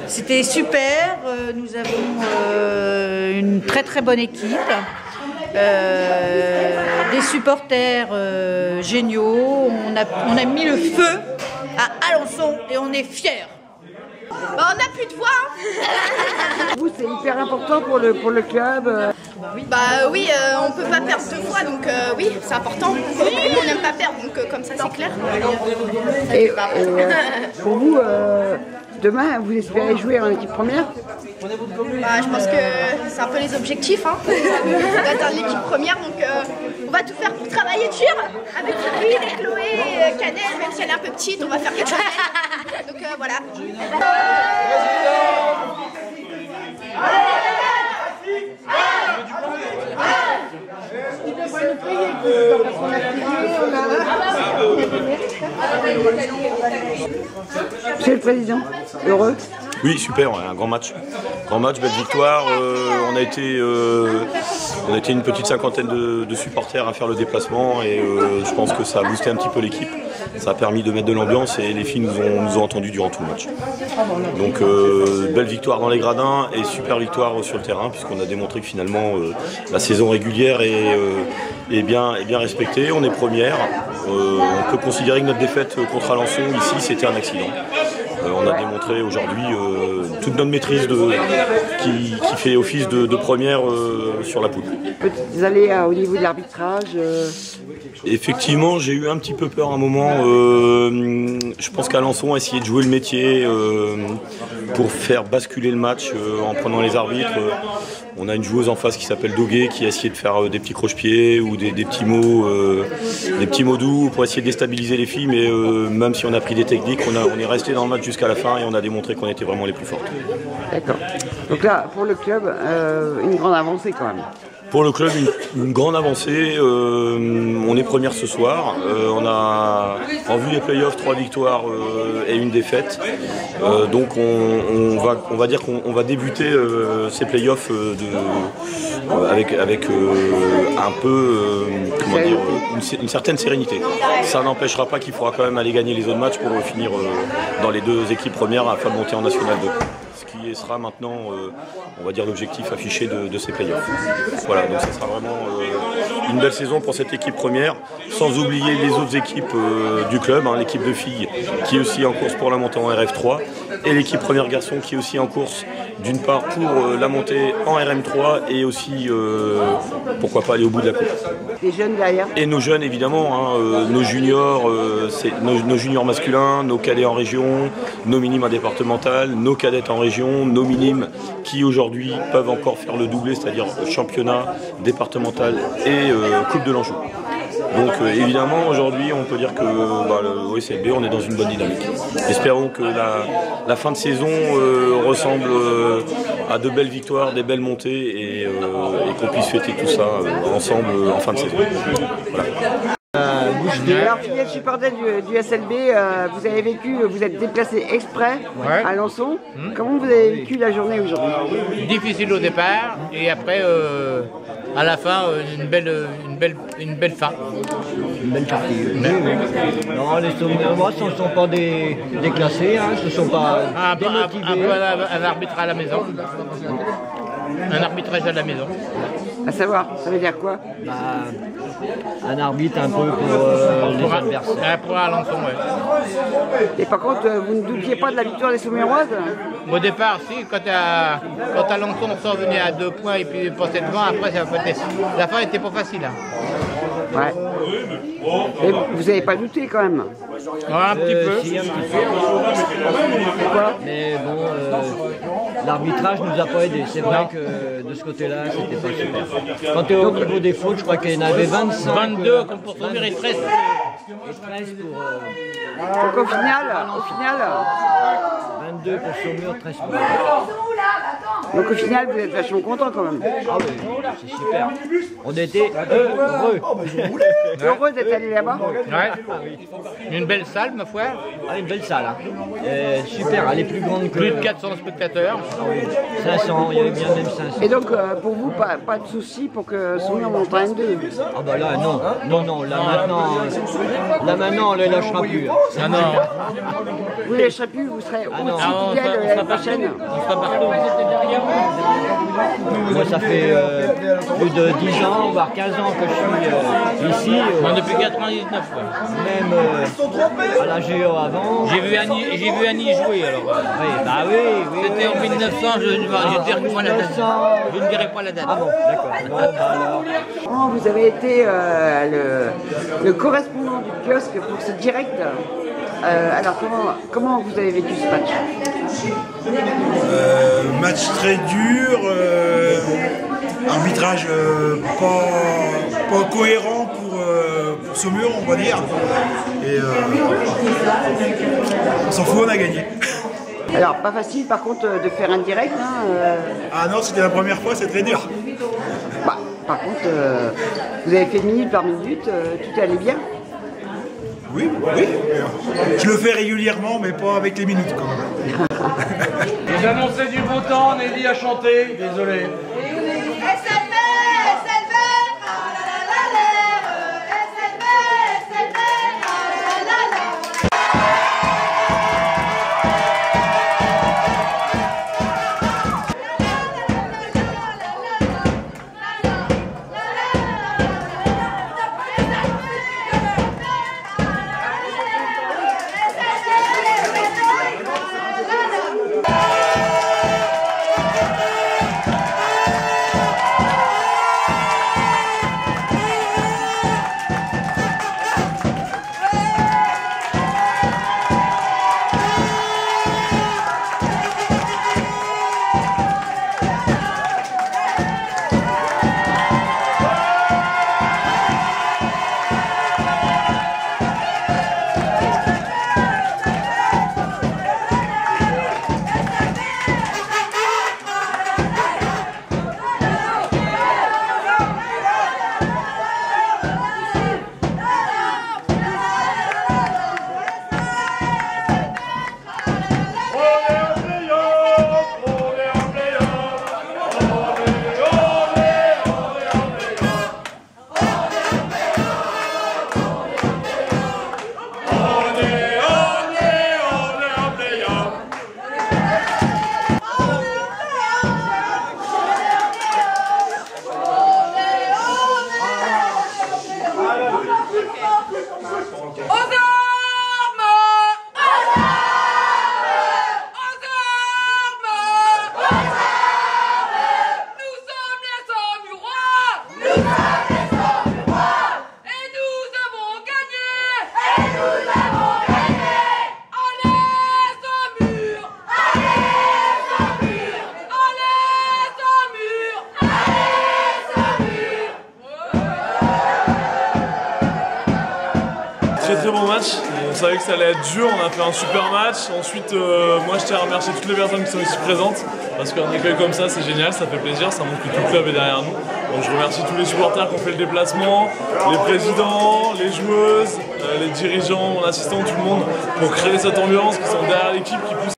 C'était super, nous avons une très bonne équipe, des supporters géniaux, on a mis le feu à Alençon et on est fiers. Bah, on n'a plus de voix. Vous, c'est hyper important pour le club. Bah oui, on peut pas perdre 2 fois, donc oui, c'est important. Nous, on n'aime pas perdre, donc comme ça, c'est clair. Et pour vous, demain, vous espérez jouer en équipe première? Bah, je pense que c'est un peu les objectifs, hein, d'atteindre l'équipe première, donc on va tout faire pour travailler dur avec Céline et Chloé, Canel, même si elle est un peu petite, on va faire quelque chose. Donc voilà. Monsieur le Président, heureux? Oui, super, ouais, un grand match. Grand match, belle victoire. On a été une petite cinquantaine de supporters à faire le déplacement et je pense que ça a boosté un petit peu l'équipe. Ça a permis de mettre de l'ambiance et les filles nous ont entendus durant tout le match. Donc belle victoire dans les gradins et super victoire sur le terrain puisqu'on a démontré que finalement la saison régulière est bien respectée. On est première. On peut considérer que notre défaite contre Alençon ici c'était un accident. On a démontré aujourd'hui toute notre maîtrise qui fait office de première sur la poule. Vous allez au niveau de l'arbitrage Effectivement, j'ai eu un petit peu peur à un moment. Je pense qu'Alençon a essayé de jouer le métier pour faire basculer le match en prenant les arbitres. On a une joueuse en face qui s'appelle Doguet qui a essayé de faire des petits croche-pieds ou des petits mots doux pour essayer de déstabiliser les filles. Mais même si on a pris des techniques, on est resté dans le match jusqu'à la fin et on a démontré qu'on était vraiment les plus fortes. D'accord. Donc là, pour le club, une grande avancée quand même. Pour le club, une grande avancée. On est première ce soir. On a, en vue des playoffs, 3 victoires et 1 défaite. Donc on va dire qu'on va débuter ces playoffs avec un peu une certaine sérénité. Ça n'empêchera pas qu'il faudra quand même aller gagner les autres matchs pour finir dans les 2 équipes premières afin de monter en National 2. Ce qui sera maintenant, on va dire, l'objectif affiché de ces playoffs. Voilà, donc ça sera vraiment une belle saison pour cette équipe première, sans oublier les autres équipes du club, hein, l'équipe de filles qui est aussi en course pour la montée en RF3 et l'équipe première garçon qui est aussi en course d'une part pour la montée en RM3 et aussi pourquoi pas aller au bout de la coupe. Les jeunes derrière. Et nos jeunes évidemment, hein, nos juniors, nos juniors masculins, nos cadets en région, nos minimes en départemental, nos cadettes en région, nos minimes qui aujourd'hui peuvent encore faire le doublé, c'est-à-dire championnat départemental et Coupe de l'Anjou. Donc évidemment aujourd'hui on peut dire que le OSLB on est dans une bonne dynamique. Espérons que la fin de saison ressemble à de belles victoires, des belles montées et qu'on puisse fêter tout ça ensemble en fin de saison. Voilà. Alors, fidèle supporter du SLB, vous êtes déplacé exprès à Alençon. Comment vous avez vécu la journée aujourd'hui? Difficile au départ et après, à la fin, une belle fin. Une belle partie. Non, les Saumerois ne sont pas déclassés, hein, ne sont pas démotivés. Un peu un arbitre à la maison. Un arbitrage à la maison. À savoir, ça veut dire quoi? Un arbitre un peu pour les adversaires. Pour Alençon, oui. Et par contre, vous ne doutiez pas de la victoire des Saumeroises? Au départ, si, quand Alençon sort venait à 2 points et puis passait devant, après la fin était pas facile. Hein. Ouais. Et vous n'avez pas douté quand même? Ouais, un petit peu. Si, un petit peu. Pourquoi? Mais bon, l'arbitrage nous a pas aidés. C'est vrai que de ce côté-là, c'était pas super. Quand tu es au niveau des fautes, je crois qu'il y en avait 25. 22 comme pour Saumur et 13. Et 13 pour... Donc au final, 22 pour Saumur, 13 pour... Donc au final, vous êtes vachement content quand même. Ah oui, c'est super. On était heureux. Heureux d'être allé là-bas. Ouais. Une belle salle, ma foi. Ah, une belle salle. Hein. Super, elle est plus grande que... Plus de 400 spectateurs. Ah oui, 500, il y avait bien même 500. Et donc pour vous, pas de souci pour que Saumur monte en N2. Ah bah là, non. Non, là maintenant, on ne les lâchera plus. Ah non. Vous ne lâcherez plus, vous serez non. aussi fidèle l'année prochaine. On sera partout. Moi, ça fait plus de 10 ans, voire 15 ans que je suis ici. Depuis 99. Ouais. Même à la Géo avant. J'ai vu Annie jouer alors. Oui, bah oui. C'était en 1900, je ne dirai pas la date. Je ne dirai pas la date. Ah bon, d'accord. Bon, bah alors. Oh, vous avez été le correspondant du kiosque pour ce direct. Alors comment vous avez vécu ce match? Match très dur, arbitrage pas cohérent pour Saumur, on va dire. Et on s'en fout, on a gagné. Alors pas facile par contre de faire un direct. Hein, Ah non, c'était la première fois, c'est très dur. Bah, par contre, vous avez fait minute par minute, tout allait bien. Oui. Je le fais régulièrement, mais pas avec les minutes quand même. Vous annoncez du beau temps, on est dit à chanter, désolé. Très bon match, on savait que ça allait être dur, on a fait un super match. Ensuite, moi je tiens à remercier toutes les personnes qui sont ici présentes parce qu'un accueil comme ça c'est génial, ça fait plaisir, ça montre que tout le club est derrière nous. Donc je remercie tous les supporters qui ont fait le déplacement, les présidents, les joueuses, les dirigeants, mon assistant, tout le monde pour créer cette ambiance, qui sont derrière l'équipe, qui poussent.